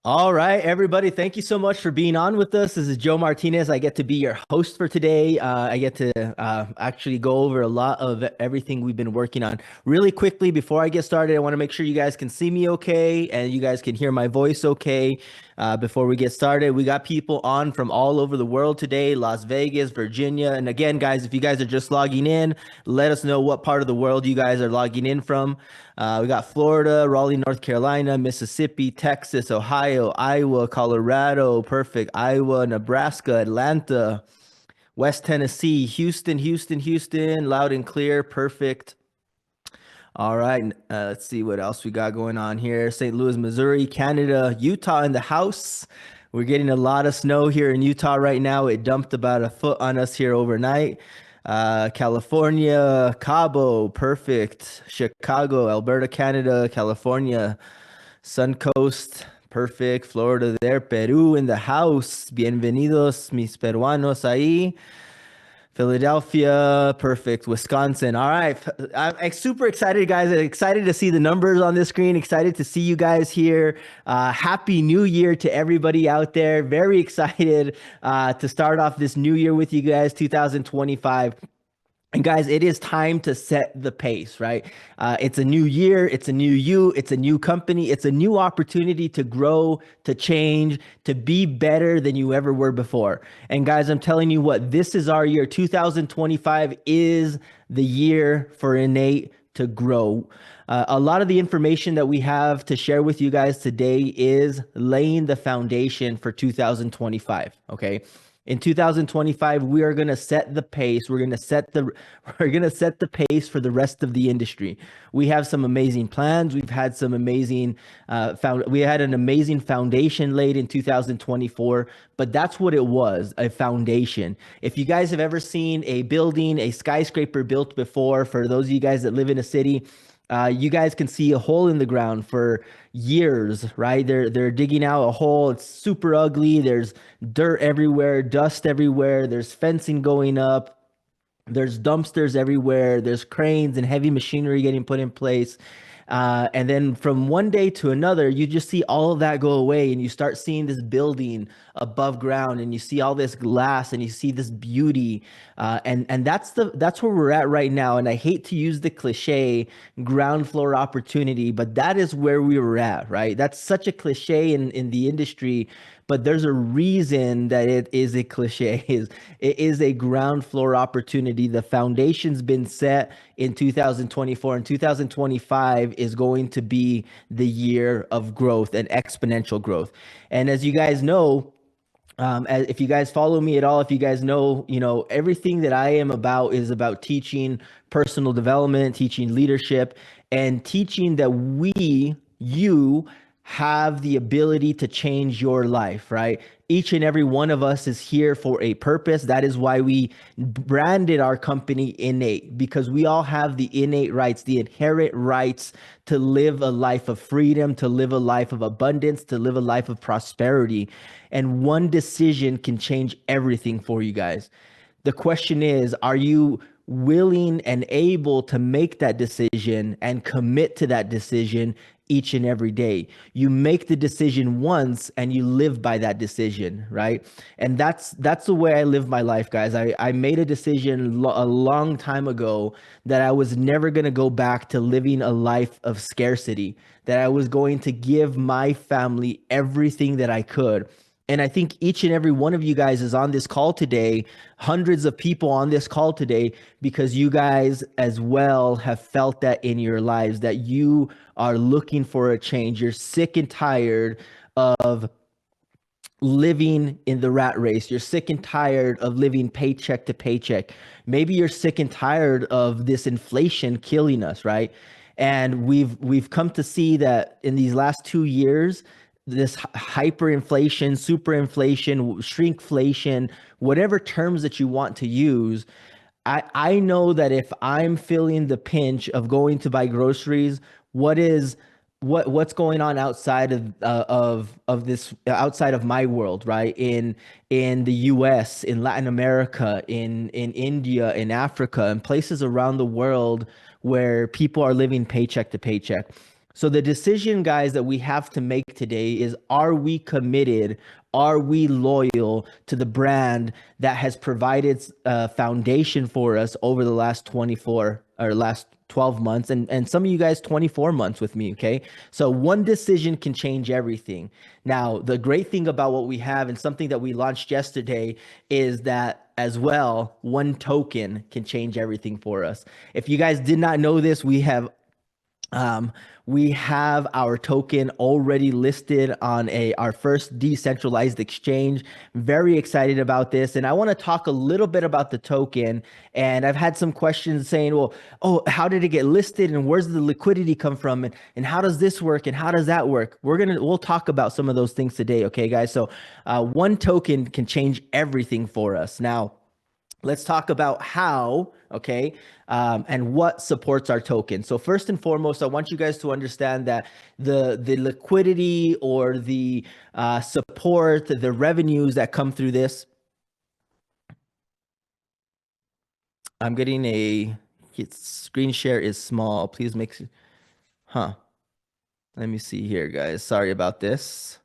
All right, everybody. Thank you so much for being on with us. This is Joe Martinez. I get to be your host for today. I get to actually go over a lot of everything we've been working on. Really quickly, before I get started, I want to make sure you guys can see me okay and you guys can hear my voice okay. Before we get started, we got people on from all over the world today, Las Vegas, Virginia. And again, guys, if you guys are just logging in, let us know what part of the world you guys are logging in from. We got Florida, Raleigh, North Carolina, Mississippi, Texas, Ohio, Iowa, Colorado, perfect, Iowa, Nebraska, Atlanta, West Tennessee, Houston, loud and clear, perfect. All right, let's see what else we got going on here. St. Louis, Missouri, Canada, Utah in the house. We're getting a lot of snow here in Utah right now. It dumped about a foot on us here overnight. California, Cabo, perfect. Chicago, Alberta, Canada, California, Suncoast, perfect. Florida there, Peru in the house. Bienvenidos, mis peruanos ahí. Philadelphia, perfect. Wisconsin. All right. I'm super excited, guys. Excited to see the numbers on this screen. Excited to see you guys here. Happy New Year to everybody out there. Very excited to start off this new year with you guys, 2025. And guys, it is time to set the pace, right? It's a new year, it's a new you, it's a new company, it's a new opportunity to grow, to change, to be better than you ever were before. And guys, I'm telling you what, this is our year. 2025 is the year for iN8 to grow. A lot of the information that we have to share with you guys today is laying the foundation for 2025, okay? In 2025, we are going to set the pace. We're going to set the pace for the rest of the industry. We have some amazing plans. We've had some amazing we had an amazing foundation laid in 2024, but that's what it was, a foundation. If you guys have ever seen a building, a skyscraper built before, for those of you guys that live in a city, you guys can see a hole in the ground for years, right? They're digging out a hole. It's super ugly. There's dirt everywhere, dust everywhere. There's fencing going up. There's dumpsters everywhere. There's cranes and heavy machinery getting put in place. And then from one day to another, you just see all of that go away and you start seeing this building above ground and you see all this glass and you see this beauty. And that's where we're at right now. And I hate to use the cliche ground floor opportunity, but that is where we were at, right? That's such a cliche in the industry, but there's a reason that it is a cliche. It is a ground floor opportunity. The foundation's been set in 2024, and 2025 is going to be the year of growth and exponential growth. And as you guys know, if you guys follow me at all, if you guys know, everything that I am about is about teaching personal development, teaching leadership, and teaching that you have the ability to change your life, right? Each and every one of us is here for a purpose. That is why we branded our company iN8, because we all have the innate rights, the inherent rights to live a life of freedom, to live a life of abundance, to live a life of prosperity. And one decision can change everything for you guys. The question is, are you willing and able to make that decision and commit to that decision each and every day? You make the decision once and you live by that decision, right? And that's the way I live my life, guys. I made a decision a long time ago that I was never going to go back to living a life of scarcity, that I was going to give my family everything that I could. And I think each and every one of you guys is on this call today, hundreds of people on this call today, because you guys as well have felt that in your lives, that you are looking for a change. You're sick and tired of living in the rat race. You're sick and tired of living paycheck to paycheck. Maybe you're sick and tired of this inflation killing us, right? And we've come to see that in these last 2 years, this hyperinflation, superinflation, shrinkflation, whatever terms that you want to use, I know that if I'm feeling the pinch of going to buy groceries, what's going on outside of this, outside of my world, right? In the US, in Latin America, in India, in Africa, and places around the world where people are living paycheck to paycheck. So the decision, guys, that we have to make today is, are we committed? Are we loyal to the brand that has provided a foundation for us over the last 24 or last 12 months, and some of you guys 24 months with me, okay? So one decision can change everything. Now, the great thing about what we have and something that we launched yesterday is that as well, one token can change everything for us. If you guys did not know this, um, we have our token already listed on our first decentralized exchange. Very excited about this. And I want to talk a little bit about the token. And I've had some questions saying, well, oh, how did it get listed? And where's the liquidity come from? And how does this work? And how does that work? We'll talk about some of those things today. Okay, guys. So one token can change everything for us. Now, let's talk about how, okay, and what supports our token. So first and foremost, I want you guys to understand that the liquidity or the support, the revenues that come through this. I'm getting screen share is small. Please make, let me see here, guys. Sorry about this.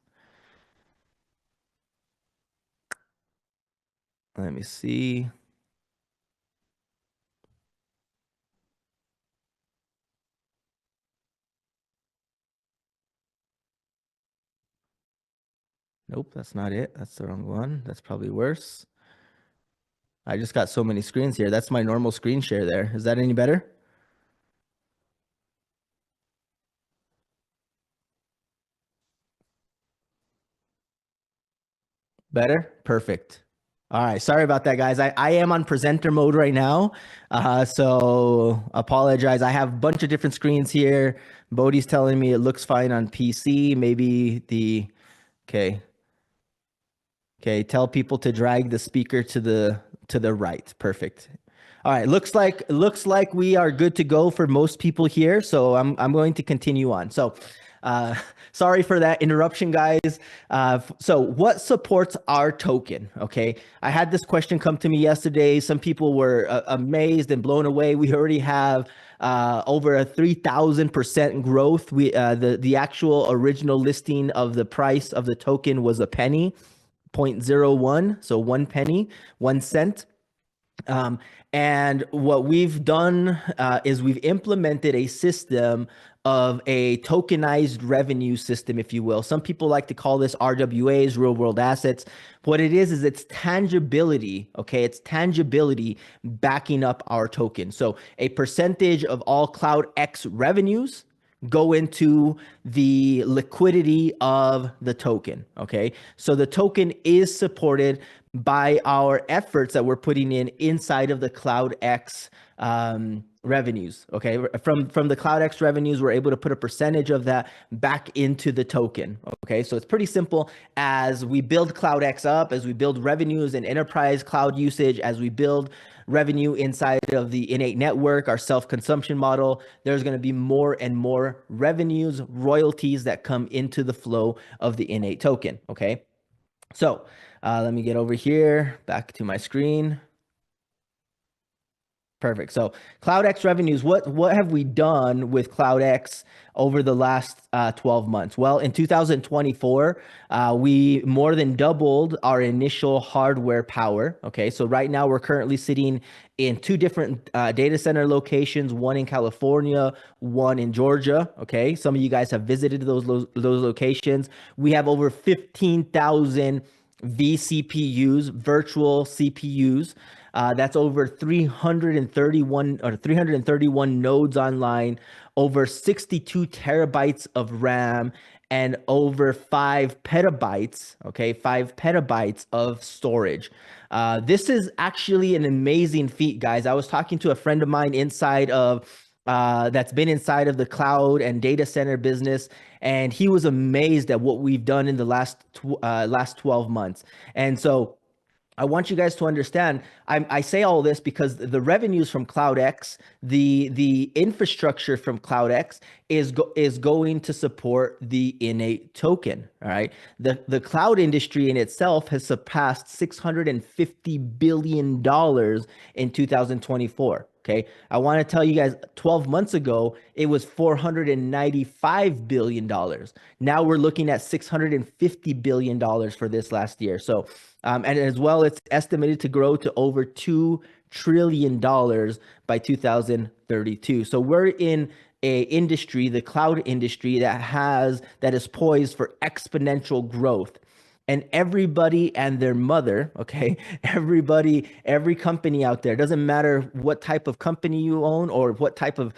Let me see. Nope, that's not it. That's the wrong one. That's probably worse. I just got so many screens here. That's my normal screen share there. Is that any better? Better? Perfect. All right. Sorry about that, guys. I am on presenter mode right now. So apologize. I have a bunch of different screens here. Bodhi's telling me it looks fine on PC. Okay. Okay. Tell people to drag the speaker to the right. Perfect. All right. Looks like we are good to go for most people here. So I'm going to continue on. So sorry for that interruption, guys. So what supports our token? Okay. I had this question come to me yesterday. Some people were amazed and blown away. We already have over a 3,000% growth. The actual original listing of the price of the token was a penny, 0.01. So 1 penny, 1 cent. And what we've done is we've implemented a system of a tokenized revenue system, if you will. Some people like to call this RWAs, real world assets. What it is it's tangibility, okay? It's tangibility backing up our token. So a percentage of all Cloudx revenues go into the liquidity of the token, okay? So the token is supported by our efforts that we're putting in inside of the Cloudx revenues, okay? From the Cloudx revenues, we're able to put a percentage of that back into the token, okay? So it's pretty simple. As we build Cloudx up, as we build revenues and enterprise cloud usage, as we build revenue inside of the iN8 network, our self-consumption model, there's going to be more and more revenues, royalties that come into the flow of the iN8 token, okay? So let me get over here, back to my screen. Perfect. So Cloudx revenues, what have we done with Cloudx over the last 12 months? Well, in 2024, we more than doubled our initial hardware power. Okay, so right now we're currently sitting in 2 different data center locations, one in California, one in Georgia. Okay, some of you guys have visited those locations. We have over 15,000 vCPUs, virtual CPUs. That's over 331 nodes online, over 62 terabytes of RAM, and over 5 petabytes, okay, 5 petabytes of storage. This is actually an amazing feat, guys. I was talking to a friend of mine that's been inside of the cloud and data center business, and he was amazed at what we've done in the last 12 months. And so I want you guys to understand, I say all this because the revenues from Cloudx, the infrastructure from Cloudx is going to support the iN8 token. All right. The cloud industry in itself has surpassed $650 billion in 2024. Okay. I want to tell you guys 12 months ago, it was $495 billion. Now we're looking at $650 billion for this last year. So, and as well, it's estimated to grow to over $2 trillion by 2032. So we're in a industry, the cloud industry, that is poised for exponential growth. And everybody and their mother, okay, every company out there, doesn't matter what type of company you own or what type of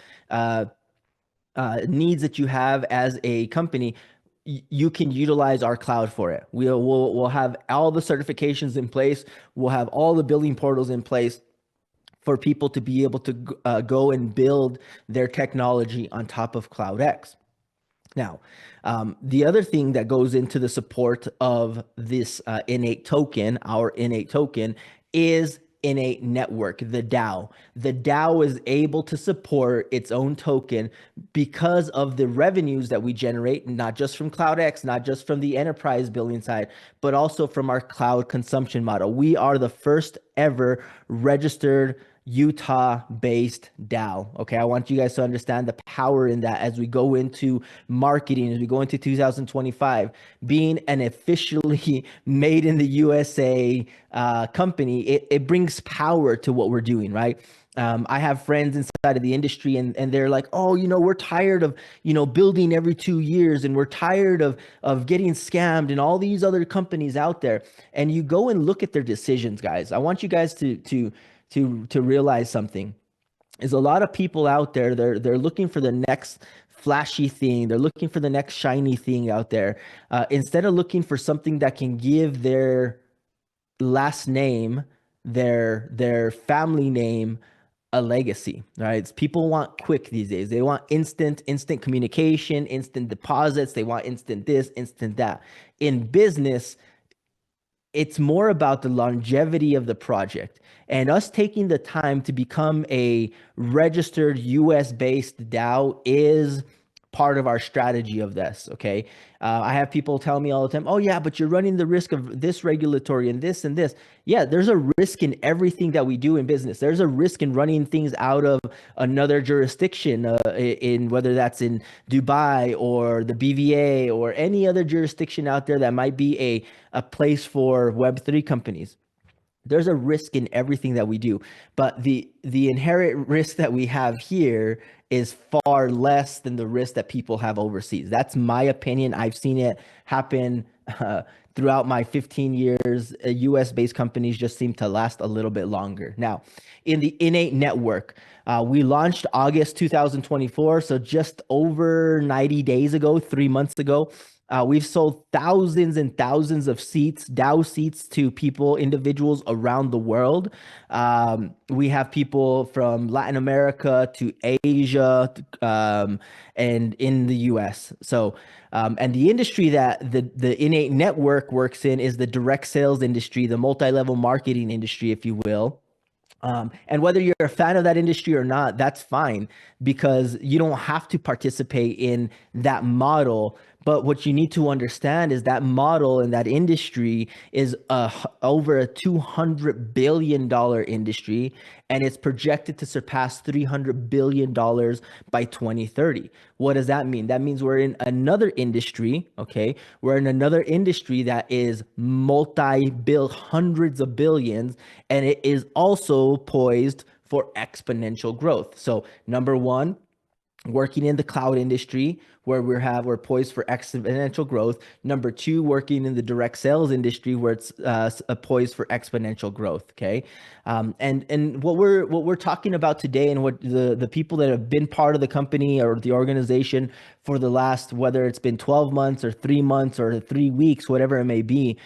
needs that you have as a company, you can utilize our cloud for it. We'll have all the certifications in place. We'll have all the billing portals in place for people to be able to go and build their technology on top of Cloudx. Now, the other thing that goes into the support of this iN8 token, our iN8 token, is iN8 Network, the DAO. The DAO is able to support its own token because of the revenues that we generate, not just from Cloudx, not just from the enterprise billing side, but also from our cloud consumption model. We are the first ever registered Utah-based DAO. Okay, I want you guys to understand the power in that as we go into marketing, as we go into 2025, being an officially made in the USA company, it brings power to what we're doing, right? I have friends inside of the industry and they're like, oh, we're tired of, building every 2 years, and we're tired of getting scammed and all these other companies out there. And you go and look at their decisions, guys. I want you guys to realize something. Is a lot of people out there, they're looking for the next flashy thing, they're looking for the next shiny thing out there, instead of looking for something that can give their last name, their family name, a legacy, right? People want quick these days. They want instant communication, instant deposits. They want instant this, instant that. In business, it's more about the longevity of the project, and us taking the time to become a registered US-based DAO is part of our strategy of this, okay? I have people tell me all the time, oh yeah, but you're running the risk of this regulatory and this and this. Yeah, there's a risk in everything that we do in business. There's a risk in running things out of another jurisdiction, in whether that's in Dubai or the BVA or any other jurisdiction out there that might be a place for Web3 companies. There's a risk in everything that we do, but the inherent risk that we have here is far less than the risk that people have overseas. That's my opinion. I've seen it happen throughout my 15 years. US-based companies just seem to last a little bit longer. Now, in the iN8 network, we launched August 2024, so just over 90 days ago, 3 months ago. We've sold thousands and thousands of seats, DAO seats, to people, individuals around the world. We have people from Latin America to Asia, and in the US. So, and the industry that the iN8 network works in is the direct sales industry, the multi-level marketing industry, if you will. And whether you're a fan of that industry or not, that's fine, because you don't have to participate in that model. But what you need to understand is that model and that industry is over a $200 billion industry, and it's projected to surpass $300 billion by 2030. What does that mean? That means we're in another industry, okay? We're in another industry that is hundreds of billions, and it is also poised for exponential growth. So number one, working in the cloud industry, where we're poised for exponential growth. Number two, working in the direct sales industry, where it's poised for exponential growth. Okay, and what we're talking about today, and what the people that have been part of the company or the organization for the last, whether it's been 12 months or 3 months or 3 weeks, whatever it may be,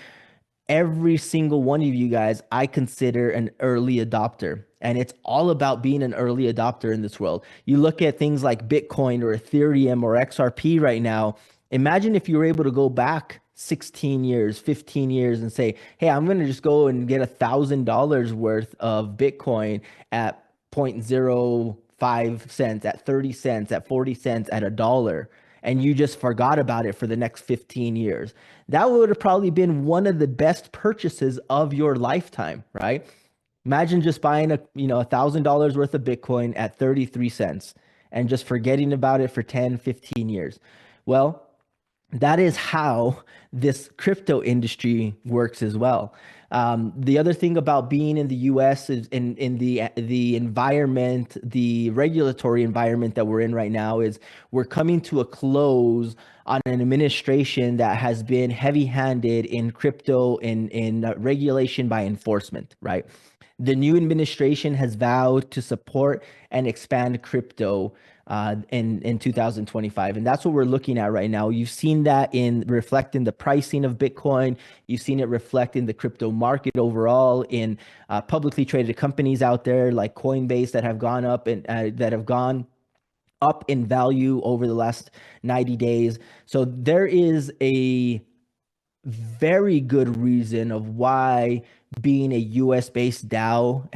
every single one of you guys, I consider an early adopter. And it's all about being an early adopter in this world. You look at things like Bitcoin or Ethereum or XRP right now. Imagine if you were able to go back 16 years, 15 years and say, hey, I'm going to just go and get $1,000 worth of Bitcoin at 0.05 cents, at 30 cents, at 40 cents, at $1. And you just forgot about it for the next 15 years. That would have probably been one of the best purchases of your lifetime, right? Imagine just buying $1,000 worth of Bitcoin at 33 cents and just forgetting about it for 10, 15 years. Well, that is how this crypto industry works as well. The other thing about being in the U.S. is in the environment, the regulatory environment that we're in right now is we're coming to a close on an administration that has been heavy-handed in crypto in regulation by enforcement, right? The new administration has vowed to support and expand crypto in 2025, and that's what we're looking at right now. You've seen that in reflecting the pricing of Bitcoin. You've seen it reflect in the crypto market overall, in publicly traded companies out there like Coinbase that have gone up and that have gone up in value over the last 90 days. So there is a very good reason of why being a US based DAO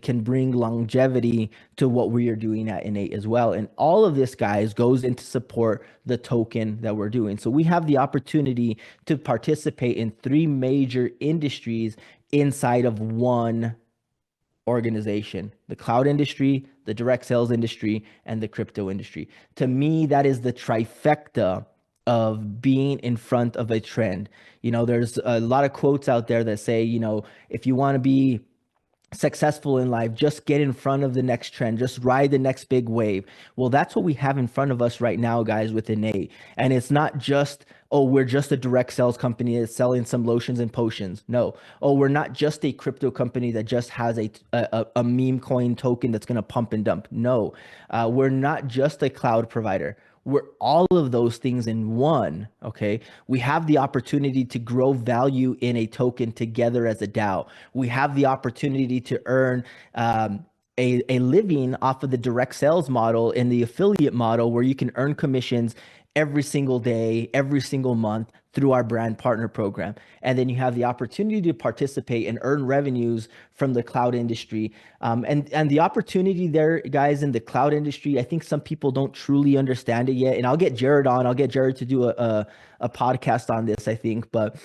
can bring longevity to what we are doing at iN8 as well. And all of this, guys, goes into support the token that we're doing. So we have the opportunity to participate in three major industries inside of one organization: the cloud industry, the direct sales industry, and the crypto industry. To me, that is the trifecta of being in front of a trend. There's a lot of quotes out there that say, if you want to be successful in life, just get in front of the next trend, just ride the next big wave. Well, that's what we have in front of us right now, guys, with iN8. And it's not just, oh, we're just a direct sales company that's selling some lotions and potions. No. Oh, we're not just a crypto company that just has a meme coin token that's going to pump and dump. No. We're not just a cloud provider. We're all of those things in one, okay? We have the opportunity to grow value in a token together as a DAO. We have the opportunity to earn a living off of the direct sales model and the affiliate model, where you can earn commissions every single day, every single month through our brand partner program. And then you have the opportunity to participate and earn revenues from the cloud industry. And the opportunity there, guys, in the cloud industry, I think some people don't truly understand it yet. And I'll get Jared on. I'll get Jared to do a podcast on this, I think. But,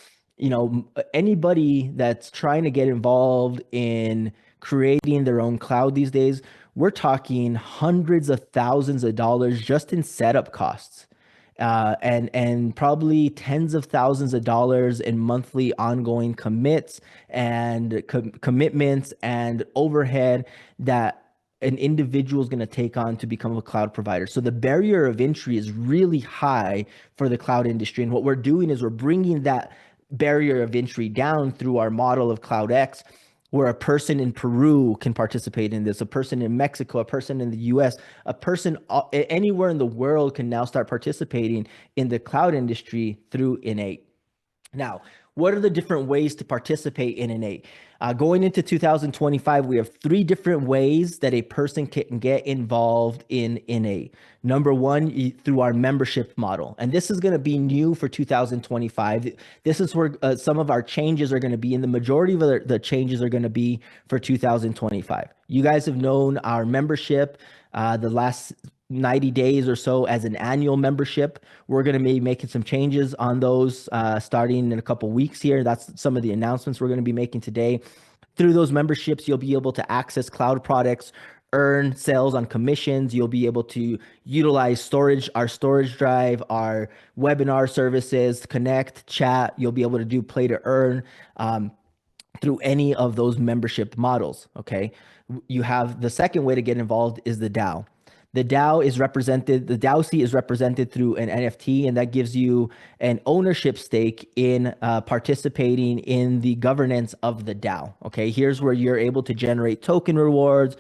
anybody that's trying to get involved in creating their own cloud these days, we're talking hundreds of thousands of dollars just in setup costs. And probably tens of thousands of dollars in monthly ongoing commits and commitments and overhead that an individual is going to take on to become a cloud provider. So the barrier of entry is really high for the cloud industry. And what we're doing is we're bringing that barrier of entry down through our model of Cloudx, where a person in Peru can participate in this, a person in Mexico, a person in the US, a person anywhere in the world can now start participating in the cloud industry through iN8. Now, what are the different ways to participate in iN8? Going into 2025, we have three different ways that a person can get involved in iN8. Number one, through our membership model. And this is going to be new for 2025. This is where some of our changes are going to be, and the majority of the changes are going to be for 2025. You guys have known our membership the last 90 days or so as an annual membership. We're going to be making some changes on those starting in a couple weeks here. That's some of the announcements we're going to be making today. Through those memberships, you'll be able to access cloud products, earn sales on commissions. You'll be able to utilize storage, our storage drive, our webinar services, connect, chat. You'll be able to do play to earn through any of those membership models, okay? You have the second way to get involved is the DAO. The DAO is represented, the DAO seat is represented through an NFT, and that gives you an ownership stake in participating in the governance of the DAO. Okay, here's where you're able to generate token rewards,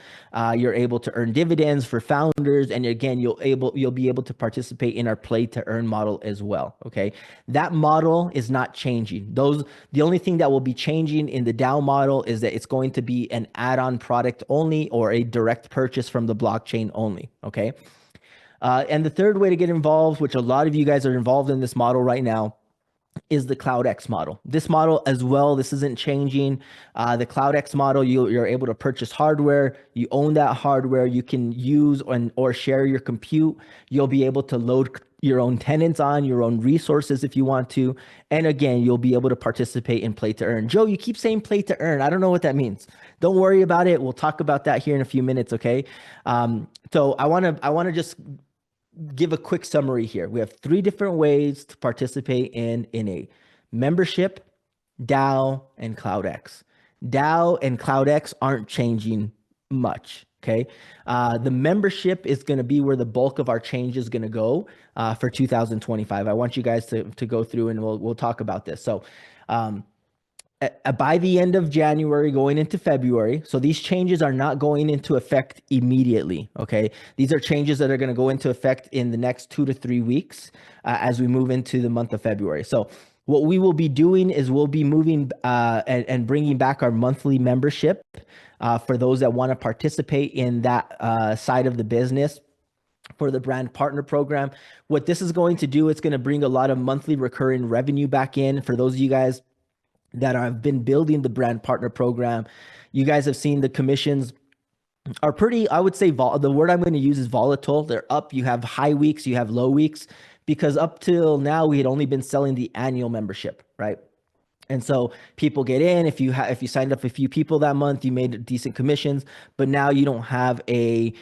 you're able to earn dividends for founders, and again, you'll be able to participate in our play to earn model as well. Okay, that model is not changing. The only thing that will be changing in the DAO model is that it's going to be an add-on product only, or a direct purchase from the blockchain only. Okay. And the third way to get involved, which a lot of you guys are involved in this model right now, is the Cloudx model. This model as well, this isn't changing. The Cloudx model, you're able to purchase hardware. You own that hardware. You can use or share your compute. You'll be able to load your own tenants on, your own resources if you want to. And again, you'll be able to participate in play to earn. Joe, you keep saying play to earn. I don't know what that means. don't worry about it. We'll talk about that here in a few minutes. Okay. So I want to just give a quick summary here. We have 3 different ways to participate in iN8: membership, DAO, and Cloudx. DAO and Cloudx aren't changing much. Okay. The membership is going to be where the bulk of our change is going to go for 2025. I want you guys to go through and we'll talk about this. So, by the end of January, going into February. So these changes are not going into effect immediately. Okay. These are changes that are going to go into effect in the next 2 to 3 weeks as we move into the month of February. So what we will be doing is we'll be moving and bringing back our monthly membership for those that want to participate in that side of the business for the brand partner program. What this is going to do, it's going to bring a lot of monthly recurring revenue back in for those of you guys that have been building the brand partner program. You guys have seen the commissions are pretty, I would say, the word I'm going to use is volatile. They're up. You have high weeks, you have low weeks, because up till now we had only been selling the annual membership, right? And so people get in. If you signed up a few people that month, you made decent commissions, but now you don't have a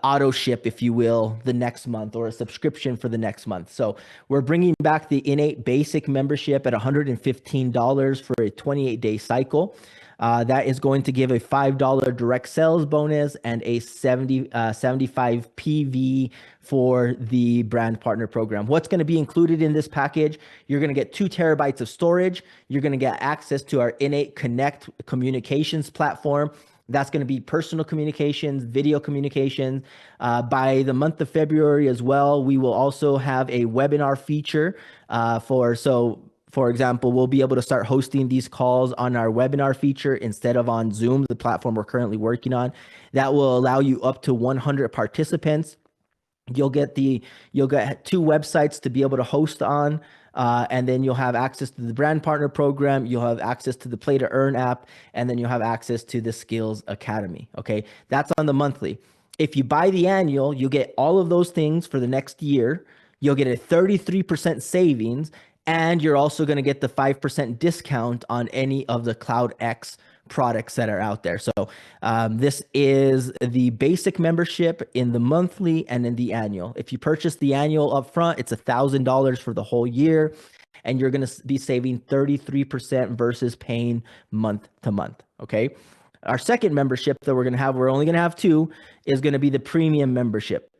auto ship, if you will, the next month, or a subscription for the next month. So we're bringing back the iN8 basic membership at $115 for a 28-day cycle. That is going to give a $5 direct sales bonus and a 75 PV for the brand partner program. What's going to be included in this package? You're going to get 2 terabytes of storage. You're going to get access to our iN8 Connect communications platform. That's going to be personal communications, video communications. By the month of February as well, we will also have a webinar feature for example, we'll be able to start hosting these calls on our webinar feature instead of on Zoom, the platform we're currently working on. That will allow you up to 100 participants. You'll get 2 websites to be able to host on, and then you'll have access to the brand partner program. You'll have access to the Play to Earn app, and then you'll have access to the Skills Academy. Okay, that's on the monthly. If you buy the annual, you'll get all of those things for the next year. You'll get a 33% savings, and you're also going to get the 5% discount on any of the Cloudx products that are out there. So this is the basic membership in the monthly and in the annual. If you purchase the annual upfront, it's $1,000 for the whole year, and you're going to be saving 33% versus paying month to month. Okay. Our second membership that we're only going to have 2, is going to be the premium membership.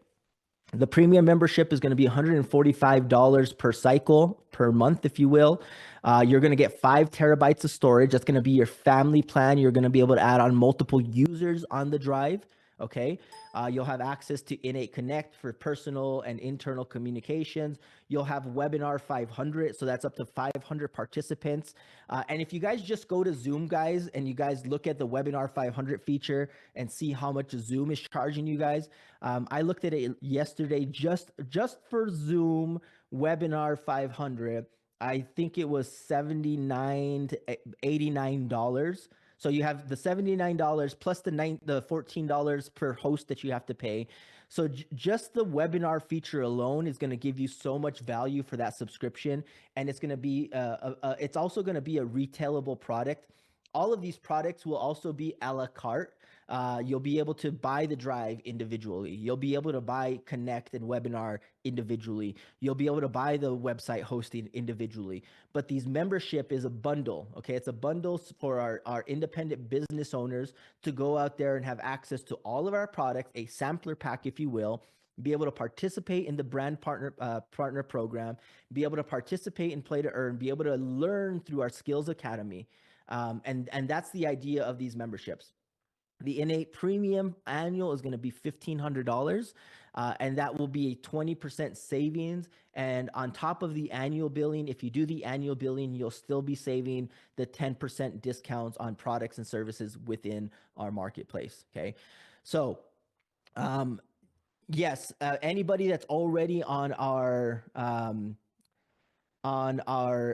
The premium membership is going to be $145 per cycle per month, if you will. You're going to get 5 terabytes of storage. That's going to be your family plan. You're going to be able to add on multiple users on the drive. Okay. You'll have access to iN8 Connect for personal and internal communications. You'll have Webinar 500. So that's up to 500 participants. And if you guys just go to Zoom, guys, and you guys look at the Webinar 500 feature and see how much Zoom is charging you guys. I looked at it yesterday, just for Zoom Webinar 500. I think it was $79 to $89. So you have the $79 plus the $14 per host that you have to pay. So just the webinar feature alone is going to give you so much value for that subscription, and it's going to be it's also going to be a retailable product. All of these products will also be a la carte. You'll be able to buy the drive individually. You'll be able to buy Connect and Webinar individually. You'll be able to buy the website hosting individually. But these membership is a bundle, okay? It's a bundle for our independent business owners to go out there and have access to all of our products, a sampler pack, if you will, be able to participate in the brand partner program, be able to participate in Play to Earn, be able to learn through our Skills Academy. And that's the idea of these memberships. The iN8 Premium Annual is going to be $1,500, and that will be a 20% savings. And on top of the annual billing, if you do the annual billing, you'll still be saving the 10% discounts on products and services within our marketplace. Okay, so yes, anybody that's already on our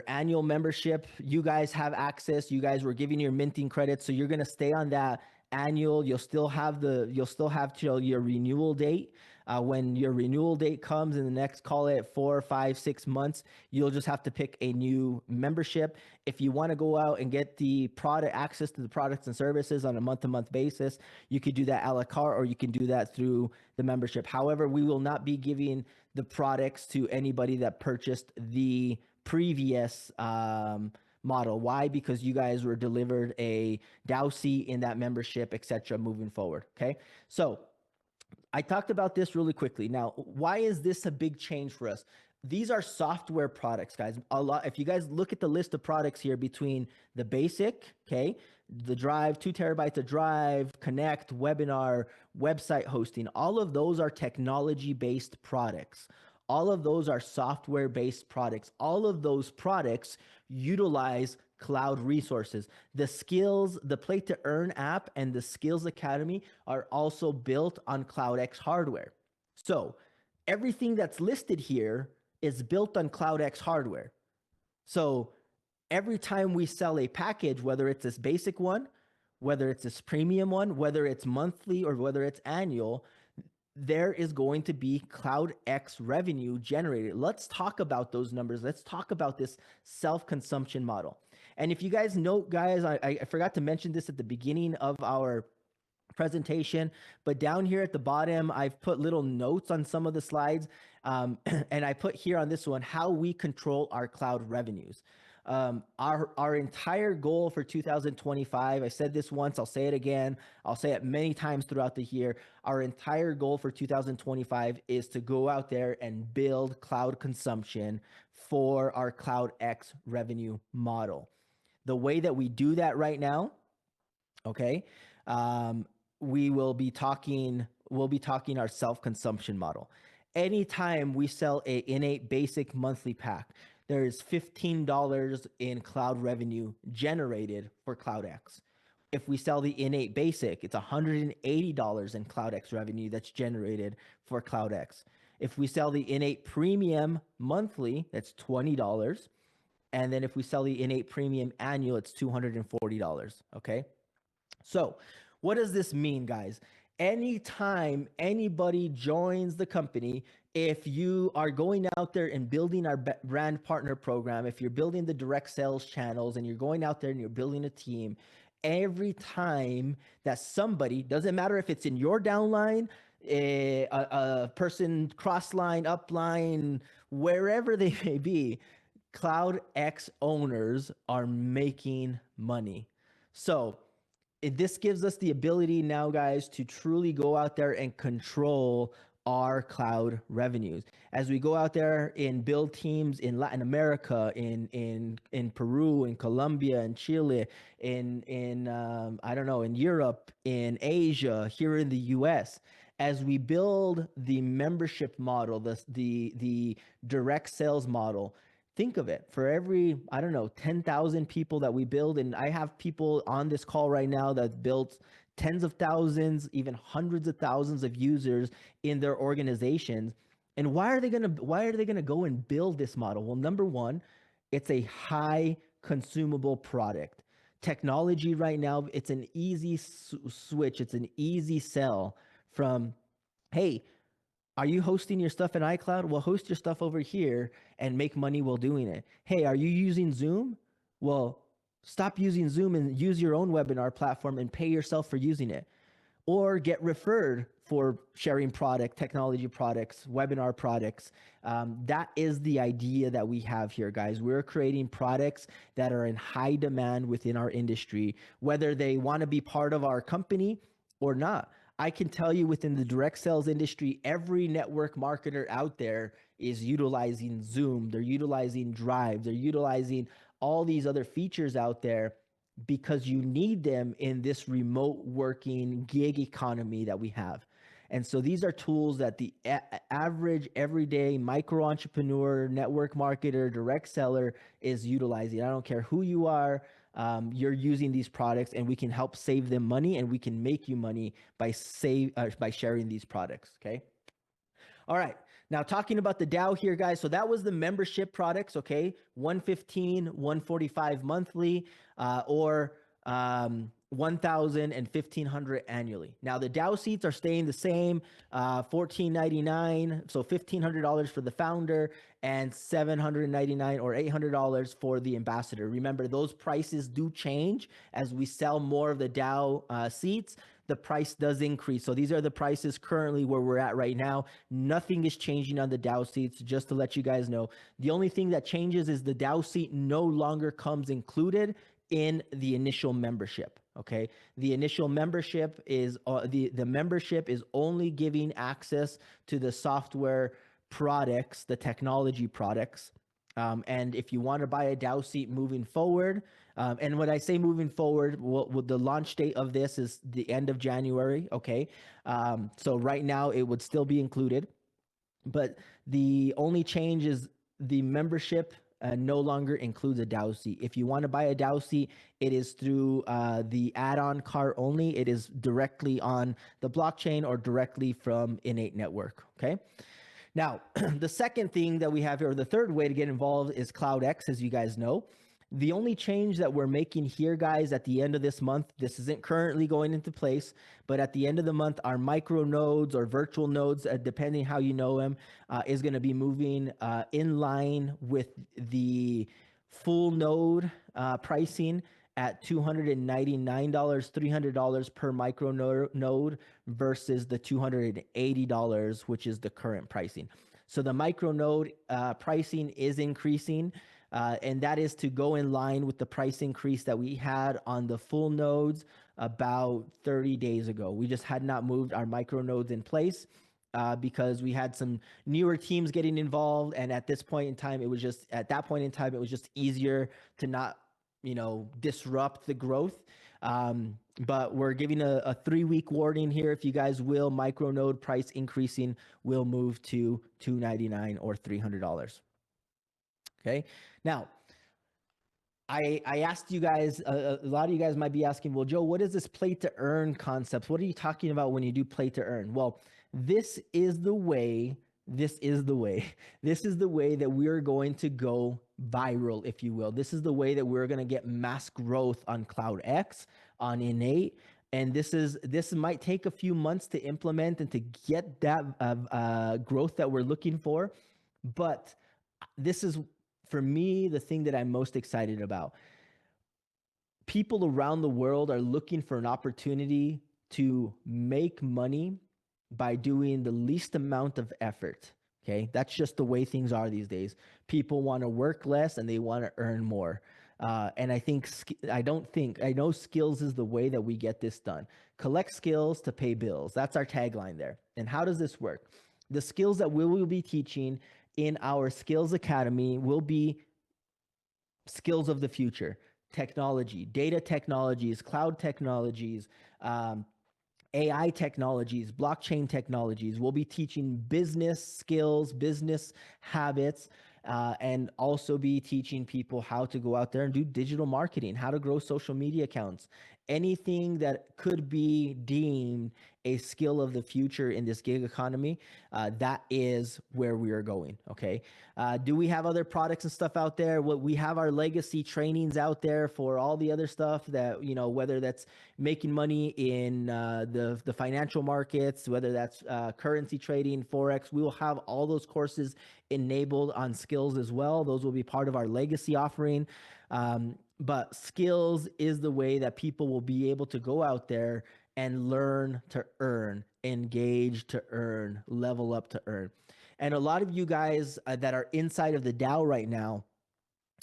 annual membership, you guys have access. You guys were giving your minting credits, so you're going to stay on that annual. You'll still have till your renewal date. When your renewal date comes in the next, call it 4, 5, 6 months, you'll just have to pick a new membership. If you want to go out and get the product access to the products and services on a month-to-month basis, you could do that a la carte, or you can do that through the membership. However, we will not be giving the products to anybody that purchased the previous model. Why? Because you guys were delivered a DAO seat in that membership, etc. moving forward. Okay, so I talked about this really quickly. Now, why is this a big change for us? These are software products, guys. A lot. If you guys look at the list of products here, between the basic, okay, the drive, 2 terabytes of drive, connect, webinar, website hosting, all of those are technology-based products. All of those are software-based products. All of those products utilize cloud resources. The skills, the Play to Earn app and the Skills Academy are also built on Cloudx hardware. So everything that's listed here is built on Cloudx hardware. So every time we sell a package, whether it's this basic one, whether it's this premium one, whether it's monthly or whether it's annual, there is going to be Cloudx revenue generated. Let's talk about those numbers. Let's talk about this self-consumption model. And if you guys note, guys, I forgot to mention this at the beginning of our presentation, but down here at the bottom, I've put little notes on some of the slides. And I put here on this one, how we control our cloud revenues. Our entire goal for 2025, I said this once, I'll say it again, I'll say it many times throughout the year. Our entire goal for 2025 is to go out there and build cloud consumption for our Cloudx revenue model. The way that we do that right now, okay, we'll be talking our self-consumption model. Anytime we sell a iN8 basic monthly pack, there is $15 in cloud revenue generated for Cloudx. If we sell the iN8 basic, it's $180 in Cloudx revenue that's generated for Cloudx. If we sell the iN8 premium monthly, that's $20. And then if we sell the iN8 premium annual, it's $240, okay? So what does this mean, guys? Anytime anybody joins the company, if you are going out there and building our brand partner program, if you're building the direct sales channels and you're going out there and you're building a team, every time that somebody, doesn't matter if it's in your downline, a person cross-line, upline, wherever they may be, Cloudx owners are making money. So this gives us the ability now, guys, to truly go out there and control our cloud revenues. As we go out there and build teams in Latin America, in Peru, in Colombia, in Chile, in I don't know, in Europe, in Asia, here in the US, as we build the membership model, the direct sales model, think of it, for every, I don't know, 10,000 people that we build, and I have people on this call right now that built tens of thousands, even hundreds of thousands of users in their organizations. And why are they gonna go and build this model? Well, number one, it's a high consumable product. Technology right now, it's an easy switch, it's an easy sell from, hey, are you hosting your stuff in iCloud? Well, host your stuff over here and make money while doing it. Hey, are you using Zoom? Well, stop using Zoom and use your own webinar platform and pay yourself for using it. Or get referred for sharing technology products, webinar products. That is the idea that we have here, guys. We're creating products that are in high demand within our industry, whether they want to be part of our company or not. I can tell you within the direct sales industry, every network marketer out there is utilizing Zoom. They're utilizing Drive. They're utilizing all these other features out there because you need them in this remote working gig economy that we have. And so these are tools that the average everyday micro entrepreneur, network marketer, direct seller is utilizing. I don't care who you are. You're using these products, and we can help save them money, and we can make you money by sharing these products. Okay. All right. Now talking about the DAO here, guys. So that was the membership products. Okay. $115, $145 monthly, or 1,000 and 1,500 annually. Now the DAO seats are staying the same, $14.99, so $1,500 for the founder and $799 or $800 for the ambassador. Remember, those prices do change as we sell more of the DAO seats. The price does increase. So these are the prices currently where we're at right now. Nothing is changing on the DAO seats, just to let you guys know. The only thing that changes is the DAO seat no longer comes included in the initial membership. Okay, the initial membership is the membership is only giving access to the software products, the technology products. And if you want to buy a DAO seat moving forward, and when I say moving forward, the launch date of this is the end of January. Okay, so right now it would still be included, but the only change is the membership no longer includes a DAO seat. If you want to buy a DAO seat, it is through the add-on cart only. It is directly on the blockchain or directly from iN8 Network. Okay. Now, the second thing that we have here, or the third way to get involved, is Cloudx, as you guys know. The only change that we're making here, guys, at the end of this month, this isn't currently going into place, but at the end of the month, our micro nodes or virtual nodes, depending how you know them, is going to be moving in line with the full node pricing at $299, $300 per micro node versus the $280, which is the current pricing. So the micro node pricing is increasing, and that is to go in line with the price increase that we had on the full nodes about 30 days ago. We just had not moved our micro nodes in place because we had some newer teams getting involved, and at this point in time, it was just easier to not disrupt the growth. But we're giving a 3-week warning here. If you guys will, micronode price increasing will move to $299 or $300. Okay. Now, I asked you guys, a lot of you guys might be asking, well, Joe, what is this play to earn concept? What are you talking about when you do play to earn? Well, this is the way that we're going to go viral, if you will. This is the way that we're going to get mass growth on Cloudx, on iN8. And this might take a few months to implement and to get that growth that we're looking for. But this is, for me, the thing that I'm most excited about. People around the world are looking for an opportunity to make money by doing the least amount of effort. Okay, that's just the way things are these days. People want to work less and they want to earn more. And I know skills is the way that we get this done. Collect skills to pay bills. That's our tagline there. And how does this work? The skills that we will be teaching in our Skills Academy will be skills of the future: technology, data technologies, cloud technologies, AI technologies, blockchain technologies. We'll be teaching business skills, business habits, and also be teaching people how to go out there and do digital marketing, how to grow social media accounts, anything that could be deemed a skill of the future in this gig economy. That is where we are going. Okay. Do we have other products and stuff out there? Well, we have our legacy trainings out there for all the other stuff that, whether that's making money in the financial markets, whether that's currency trading, Forex. We will have all those courses enabled on skills as well. Those will be part of our legacy offering. But skills is the way that people will be able to go out there and learn to earn, engage to earn, level up to earn. And a lot of you guys that are inside of the DAO right now,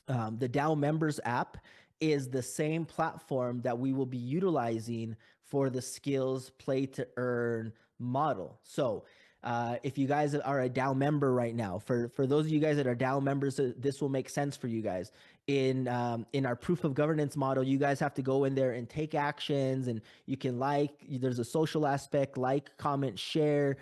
the DAO members app is the same platform that we will be utilizing for the skills play to earn model. So if you guys are a DAO member right now, for those of you guys that are DAO members, this will make sense for you guys. In our proof of governance model, you guys have to go in there and take actions, and you can there's a social aspect, comment, share.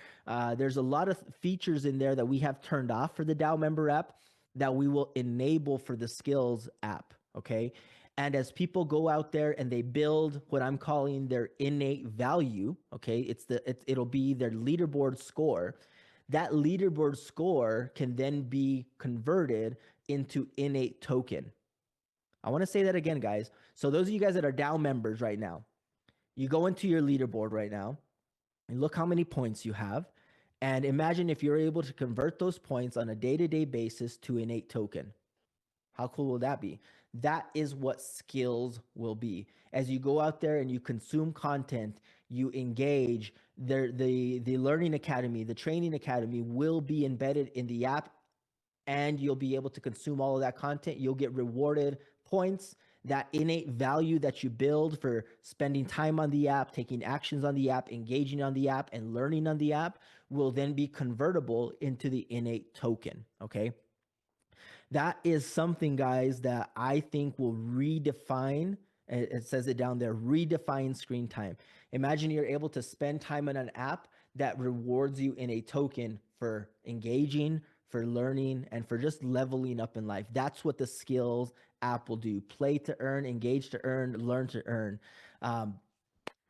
There's a lot of features in there that we have turned off for the DAO member app that we will enable for the skills app. Okay. And as people go out there and they build what I'm calling their innate value, okay, it'll be their leaderboard score. That leaderboard score can then be converted into iN8 token. I want to say that again, guys. So those of you guys that are DAO members right now, You go into your leaderboard right now and look how many points you have. And imagine if you're able to convert those points on a day-to-day basis to an iN8 token. How cool will that be? That is what skills will be. As you go out there and you consume content, you engage, the learning academy, the training academy will be embedded in the app, and you'll be able to consume all of that content. You'll get rewarded points. That innate value that you build for spending time on the app, taking actions on the app, engaging on the app, and learning on the app will then be convertible into the iN8 token, okay? That is something, guys, that I think will redefine. It says it down there, redefine screen time. Imagine you're able to spend time on an app that rewards you in a token for engaging, for learning, and for just leveling up in life. That's what the skills app will do. Play to earn, engage to earn, learn to earn.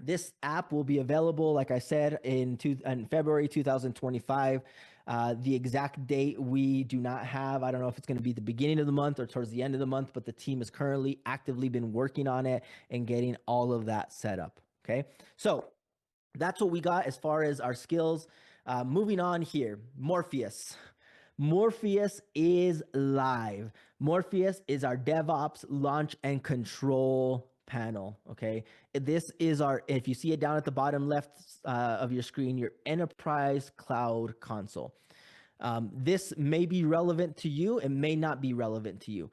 This app will be available, like I said, in February 2025. The exact date we do not have. I don't know if it's going to be the beginning of the month or towards the end of the month, but the team has currently actively been working on it and getting all of that set up. Okay, so that's what we got as far as our skills. Moving on here, Morpheus. Morpheus is live. Morpheus is our DevOps launch and control panel. Okay, this is our, if you see it down at the bottom left of your screen, your enterprise cloud console. This may be relevant to you, it may not be relevant to you.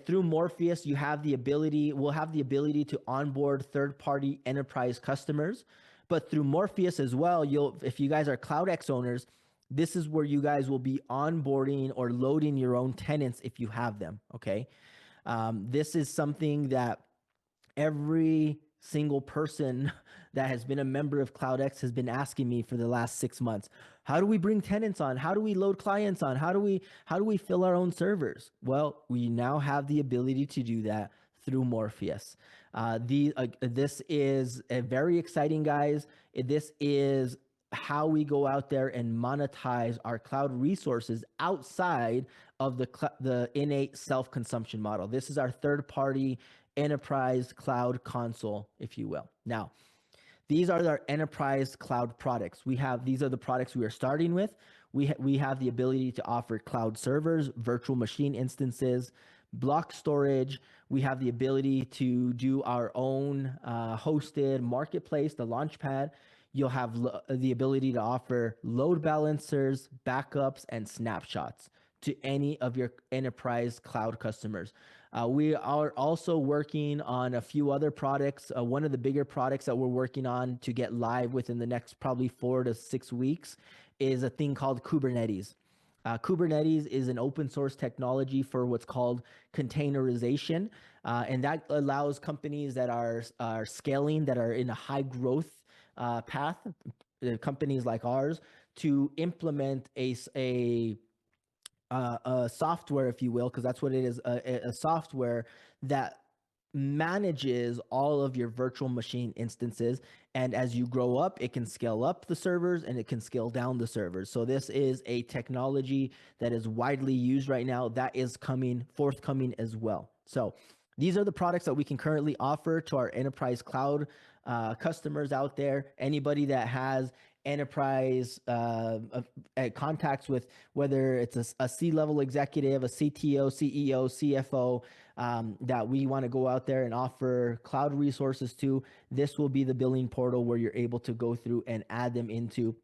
Through Morpheus, we'll have the ability to onboard third-party enterprise customers. But through Morpheus as well, if you guys are Cloudx owners, this is where you guys will be onboarding or loading your own tenants if you have them. Okay, this is something that every single person that has been a member of Cloudx has been asking me for the last 6 months. How do we bring tenants on? How do we load clients on? How do we fill our own servers? Well, we now have the ability to do that through Morpheus. This is very exciting, guys. This is how we go out there and monetize our cloud resources outside of the iN8 self-consumption model. This is our third-party enterprise cloud console, if you will. Now, these are our enterprise cloud products. These are the products we are starting with. We have the ability to offer cloud servers, virtual machine instances, block storage. We have the ability to do our own hosted marketplace, the Launchpad. You'll have the ability to offer load balancers, backups, and snapshots to any of your enterprise cloud customers. We are also working on a few other products. One of the bigger products that we're working on to get live within the next probably 4 to 6 weeks is a thing called Kubernetes. Kubernetes is an open source technology for what's called containerization, and that allows companies that are scaling, that are in a high growth path, companies like ours, to implement a software, if you will, because that's what it is, a software that manages all of your virtual machine instances. And as you grow up, it can scale up the servers and it can scale down the servers. So this is a technology that is widely used right now that is forthcoming as well. So these are the products that we can currently offer to our enterprise cloud customers out there. Anybody that has enterprise contacts with, whether it's a C-level executive, a CTO, CEO, CFO, that we want to go out there and offer cloud resources to, this will be the billing portal where you're able to go through and add them into.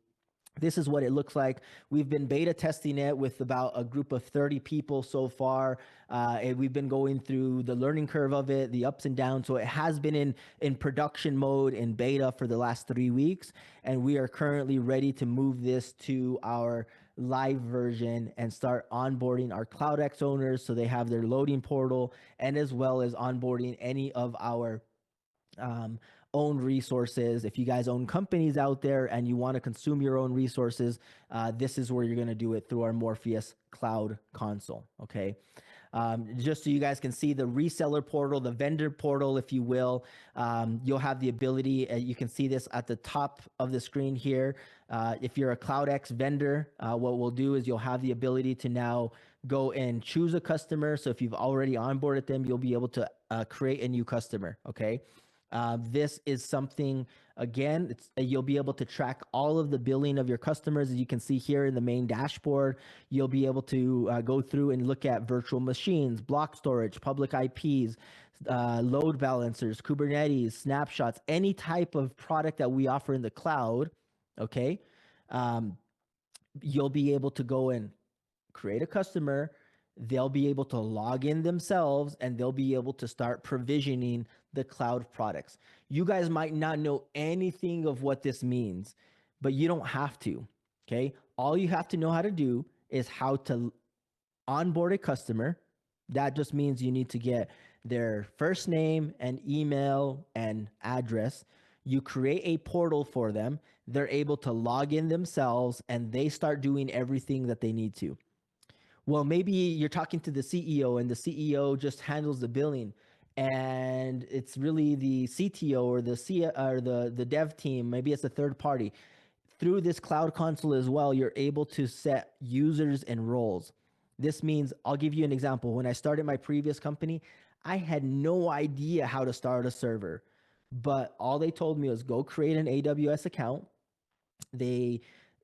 This is what it looks like. We've been beta testing it with about a group of 30 people so far. And we've been going through the learning curve of it, the ups and downs. So it has been in production mode in beta for the last 3 weeks. And we are currently ready to move this to our live version and start onboarding our Cloudx owners so they have their loading portal, and as well as onboarding any of our own resources. If you guys own companies out there and you want to consume your own resources, this is where you're going to do it, through our Morpheus cloud console. Okay. Just so you guys can see the reseller portal, the vendor portal, if you will, you'll have the ability, you can see this at the top of the screen here. If you're a Cloudx vendor, what we'll do is you'll have the ability to now go and choose a customer. So if you've already onboarded them, you'll be able to create a new customer. Okay. This is something, again, you'll be able to track all of the billing of your customers. As you can see here in the main dashboard, you'll be able to go through and look at virtual machines, block storage, public IPs, load balancers, Kubernetes, snapshots, any type of product that we offer in the cloud, okay? You'll be able to go and create a customer, they'll be able to log in themselves and they'll be able to start provisioning the cloud products. You guys might not know anything of what this means, but you don't have to, okay? All you have to know how to do is how to onboard a customer. That just means you need to get their first name and email and address. You create a portal for them. They're able to log in themselves and they start doing everything that they need to. Well, maybe you're talking to the CEO and the CEO just handles the billing and it's really the CTO or the dev team, maybe it's a third party. Through this cloud console as well, you're able to set users and roles. This means, I'll give you an example. When I started my previous company, I had no idea how to start a server, but all they told me was go create an AWS account. They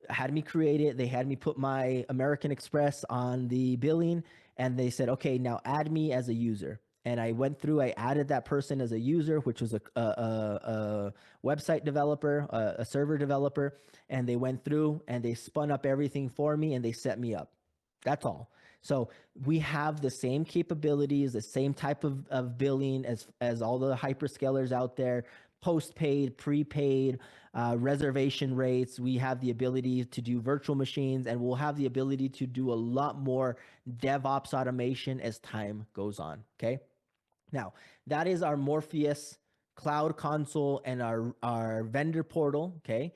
had me create it. They had me put my American Express on the billing and they said, okay, now add me as a user. And I went through, I added that person as a user, which was a website developer, a server developer. And they went through and they spun up everything for me and they set me up. That's all. So we have the same capabilities, the same type of billing as all the hyperscalers out there, postpaid, prepaid, reservation rates. We have the ability to do virtual machines and we'll have the ability to do a lot more DevOps automation as time goes on, okay? Now, that is our Morpheus Cloud Console and our vendor portal, okay?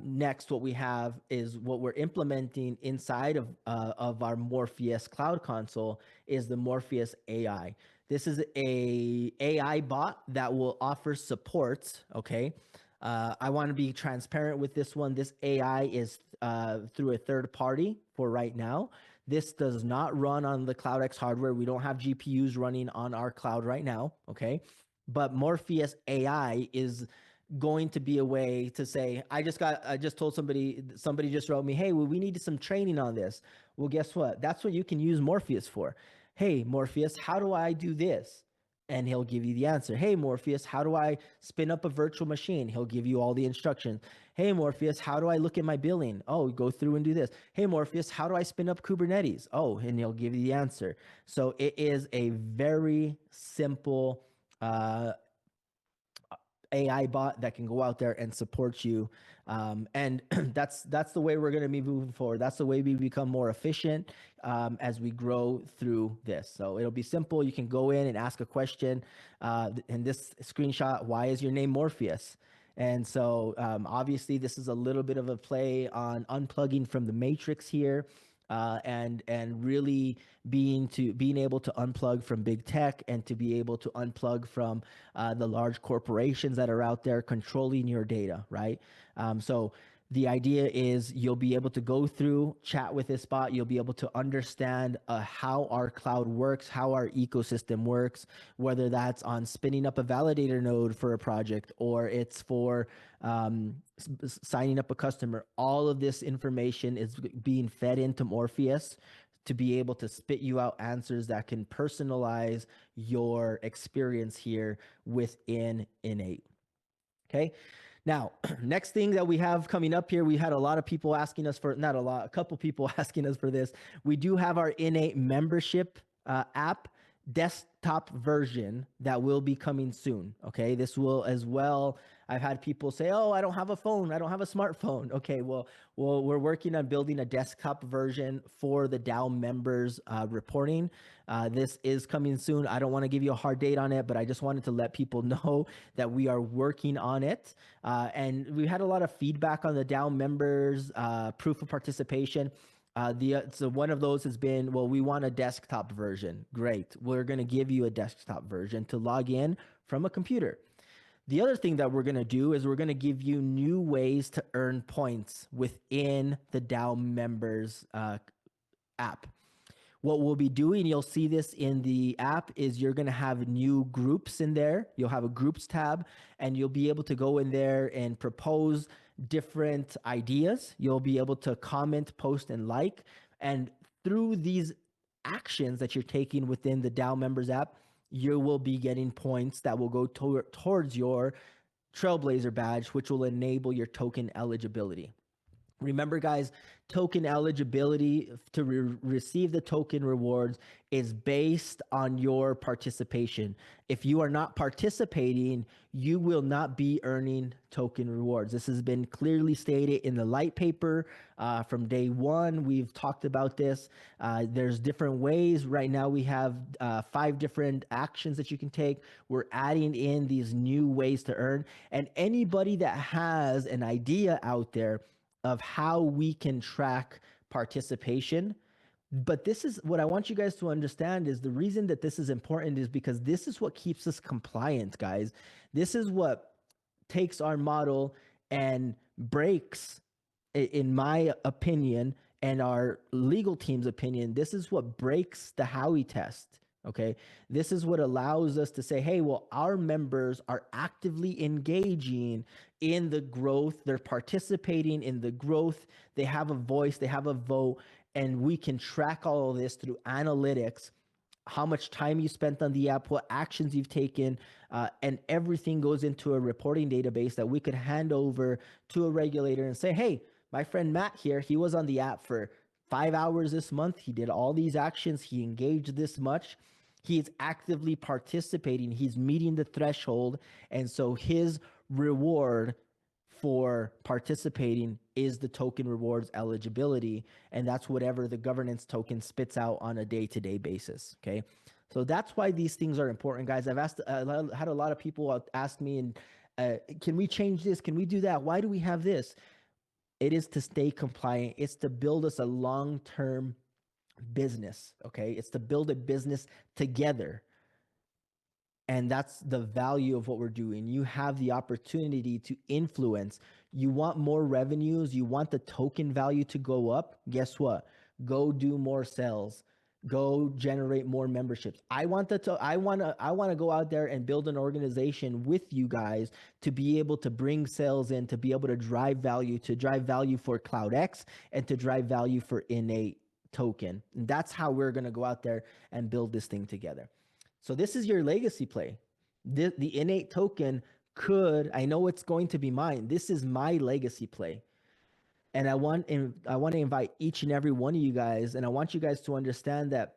Next, what we have is what we're implementing inside of our Morpheus Cloud Console is the Morpheus AI. This is a AI bot that will offer supports, okay? I want to be transparent with this one. This AI is through a third party for right now. This does not run on the Cloudx hardware. We don't have GPUs running on our cloud right now, okay? But Morpheus AI is going to be a way to say, I just told somebody just wrote me, hey, well, we need some training on this. Well, guess what? That's what you can use Morpheus for. Hey, Morpheus, how do I do this? And he'll give you the answer. Hey, Morpheus, how do I spin up a virtual machine? He'll give you all the instructions. Hey, Morpheus, how do I look at my billing? Oh, go through and do this. Hey, Morpheus, how do I spin up Kubernetes? Oh, and he'll give you the answer. So it is a very simple AI bot that can go out there and support you. And that's the way we're going to be moving forward. That's the way we become more efficient as we grow through this. So it'll be simple. You can go in and ask a question. In this screenshot, why is your name Morpheus? And so obviously this is a little bit of a play on unplugging from the matrix here. And really being able to unplug from big tech and to be able to unplug from the large corporations that are out there controlling your data, right? So the idea is you'll be able to go through, chat with this bot. You'll be able to understand how our cloud works, how our ecosystem works, whether that's on spinning up a validator node for a project or it's for signing up a customer. All of this information is being fed into Morpheus to be able to spit you out answers that can personalize your experience here within iN8. Okay. Now, next thing that we have coming up here, we had a lot of people asking us for, not a lot, a couple people asking us for this. We do have our iN8 membership app desktop version that will be coming soon. Okay, this will as well. I've had people say, oh, I don't have a phone. I don't have a smartphone. Okay, well, we're working on building a desktop version for the DAO members reporting. This is coming soon. I don't want to give you a hard date on it, but I just wanted to let people know that we are working on it. And we had a lot of feedback on the DAO members, proof of participation. So one of those has been, well, we want a desktop version. Great. We're going to give you a desktop version to log in from a computer. The other thing that we're going to do is we're going to give you new ways to earn points within the DAO members app. What we'll be doing, you'll see this in the app, is you're going to have new groups in there. You'll have a groups tab, and you'll be able to go in there and propose different ideas. You'll be able to comment, post, and like. And through these actions that you're taking within the DAO members app, you will be getting points that will go towards your Trailblazer badge, which will enable your token eligibility. Remember, guys, token eligibility to receive the token rewards is based on your participation. If you are not participating, you will not be earning token rewards. This has been clearly stated in the light paper from day one. We've talked about this. There's different ways. Right now, we have 5 different actions that you can take. We're adding in these new ways to earn. And anybody that has an idea out there of how we can track participation. But this is what I want you guys to understand, is the reason that this is important is because this is what keeps us compliant, guys. This is what takes our model and breaks, in my opinion, and our legal team's opinion, this is what breaks the Howey test. Okay. This is what allows us to say, hey, well, our members are actively engaging in the growth. They're participating in the growth. They have a voice, they have a vote, and we can track all of this through analytics, how much time you spent on the app, what actions you've taken, and everything goes into a reporting database that we could hand over to a regulator and say, hey, my friend Matt here, he was on the app for 5 hours this month. He did all these actions. He engaged this much. He is actively participating. He's meeting the threshold. And so his reward for participating is the token rewards eligibility. And that's whatever the governance token spits out on a day-to-day basis. Okay. So that's why these things are important, guys. I've had a lot of people ask me, and can we change this? Can we do that? Why do we have this? It is to stay compliant. It's to build us a long-term business, okay? It's to build a business together. And that's the value of what we're doing. You have the opportunity to influence. You want more revenues. You want the token value to go up. Guess what? Go do more sales. Go generate more memberships. I want to go out there and build an organization with you guys to be able to bring sales in, to be able to drive value for Cloudx, and to drive value for iN8 token. And that's how we're going to go out there and build this thing together. So this is your legacy play. The iN8 token I know it's going to be mine. This is my legacy play. And I want to invite each and every one of you guys, and I want you guys to understand that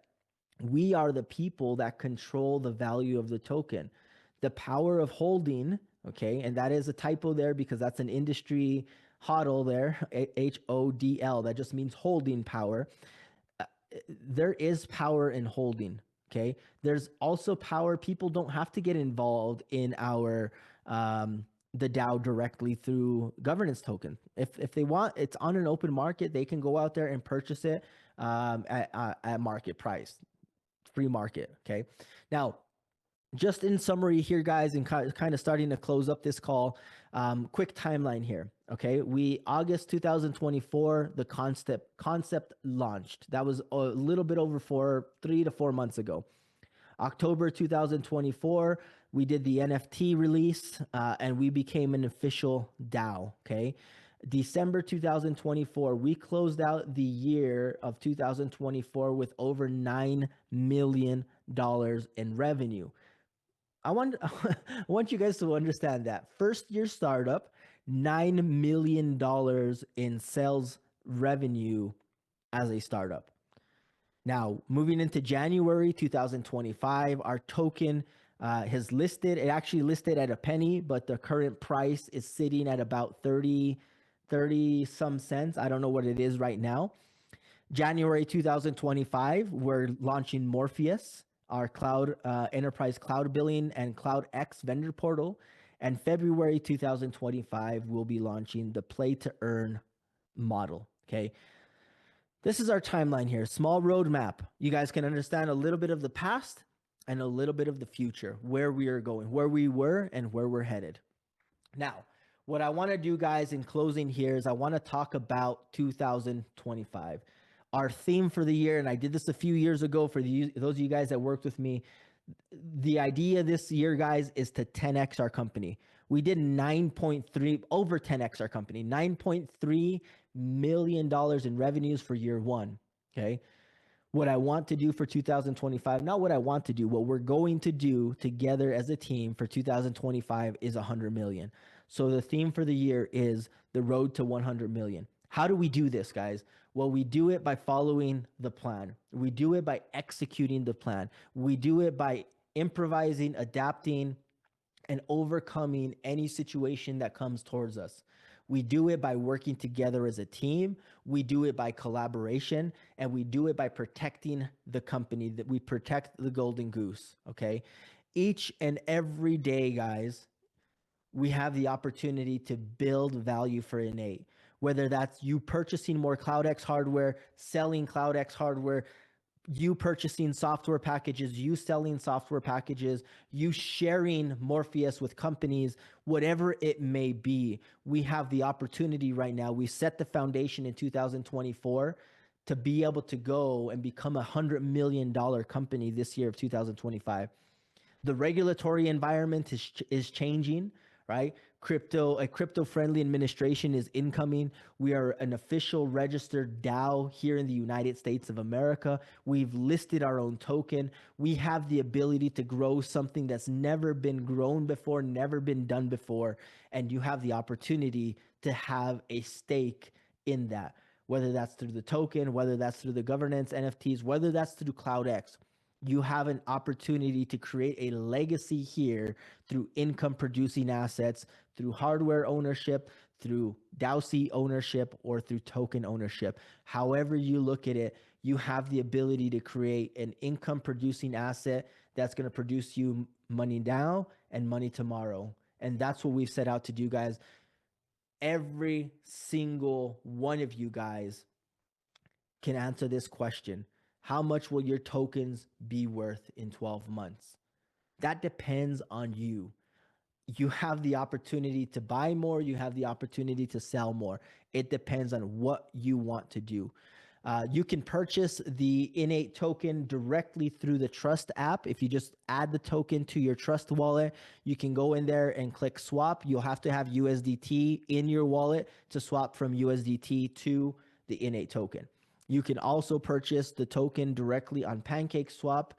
we are the people that control the value of the token. The power of holding, okay, and that is a typo there because that's an industry HODL there, HODL, that just means holding power. There is power in holding. Okay. There's also power. People don't have to get involved in our the DAO directly through governance token. If they want, it's on an open market. They can go out there and purchase it at market price, free market. Okay. Now, just in summary here, guys, and kind of starting to close up this call, quick timeline here. Okay, August 2024, the concept launched. That was a little bit over 3 to 4 months ago. October 2024, we did the NFT release, and we became an official DAO. Okay. December 2024, we closed out the year of 2024 with over $9 million in revenue. I want you guys to understand that first year startup, $9 million in sales revenue as a startup. Now, moving into January 2025, our token has listed. It actually listed at a penny, but the current price is sitting at about 30 some cents. I don't know what it is right now. January 2025, we're launching Morpheus, our cloud enterprise cloud billing and Cloudx vendor portal. And February 2025, we'll be launching the play to earn model. Okay. This is our timeline here. Small roadmap. You guys can understand a little bit of the past and a little bit of the future, where we are going, where we were, and where we're headed. Now, what I want to do, guys, in closing here is I want to talk about 2025. Our theme for the year, and I did this a few years ago for those of you guys that worked with me, the idea this year, guys, is to 10x our company. We did 9.3, over 10x our company, $9.3 million in revenues for year one. Okay. What I want to do for 2025, not what I want to do, what we're going to do together as a team for 2025 is 100 million. So the theme for the year is the road to 100 million. How do we do this, guys? Well, we do it by following the plan. We do it by executing the plan. We do it by improvising, adapting, and overcoming any situation that comes towards us. We do it by working together as a team. We do it by collaboration, and we do it by protecting the company, that we protect the golden goose. Okay. Each and every day, guys, we have the opportunity to build value for iN8, whether that's you purchasing more Cloudx hardware, selling Cloudx hardware, you purchasing software packages, you selling software packages, you sharing Morpheus with companies, whatever it may be. We have the opportunity right now. We set the foundation in 2024 to be able to go and become a $100 million company this year of 2025. The regulatory environment is changing, right? A crypto-friendly administration is incoming. We are an official registered DAO here in the United States of America. We've listed our own token. We have the ability to grow something that's never been grown before, never been done before. And you have the opportunity to have a stake in that, whether that's through the token, whether that's through the governance, NFTs, whether that's through Cloudx. You have an opportunity to create a legacy here through income producing assets, through hardware ownership, through DAO ownership, or through token ownership. However you look at it, you have the ability to create an income producing asset that's going to produce you money now and money tomorrow. And that's what we've set out to do, guys. Every single one of you guys can answer this question. How much will your tokens be worth in 12 months? That depends on you. You have the opportunity to buy more. You have the opportunity to sell more. It depends on what you want to do. You can purchase the iN8 token directly through the Trust app. If you just add the token to your Trust wallet, you can go in there and click swap. You'll have to have USDT in your wallet to swap from USDT to the iN8 token. You can also purchase the token directly on PancakeSwap,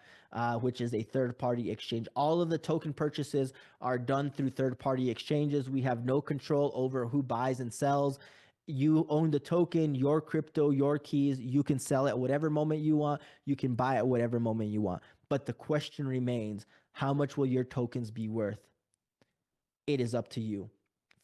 which is a third-party exchange. All of the token purchases are done through third-party exchanges. We have no control over who buys and sells. You own the token, your crypto, your keys. You can sell at whatever moment you want. You can buy at whatever moment you want. But the question remains, how much will your tokens be worth? It is up to you.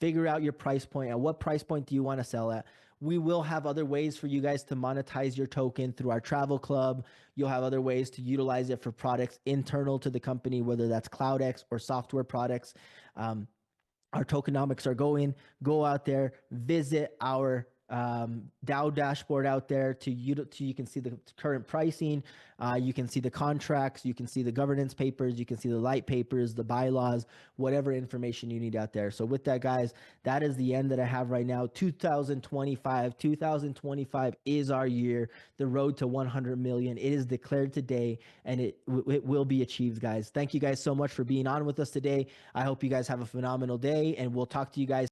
Figure out your price point. At what price point do you want to sell at? We will have other ways for you guys to monetize your token through our travel club. You'll have other ways to utilize it for products internal to the company, whether that's Cloudx or software products. Our tokenomics are going. Go out there, visit our DAO dashboard out there you can see the current pricing. You can see the contracts. You can see the governance papers. You can see the light papers, the bylaws, whatever information you need out there. So with that, guys, that is the end that I have right now. 2025 is our year. The road to 100 million. It is declared today, and it will be achieved, guys. Thank you guys so much for being on with us today. I hope you guys have a phenomenal day, and we'll talk to you guys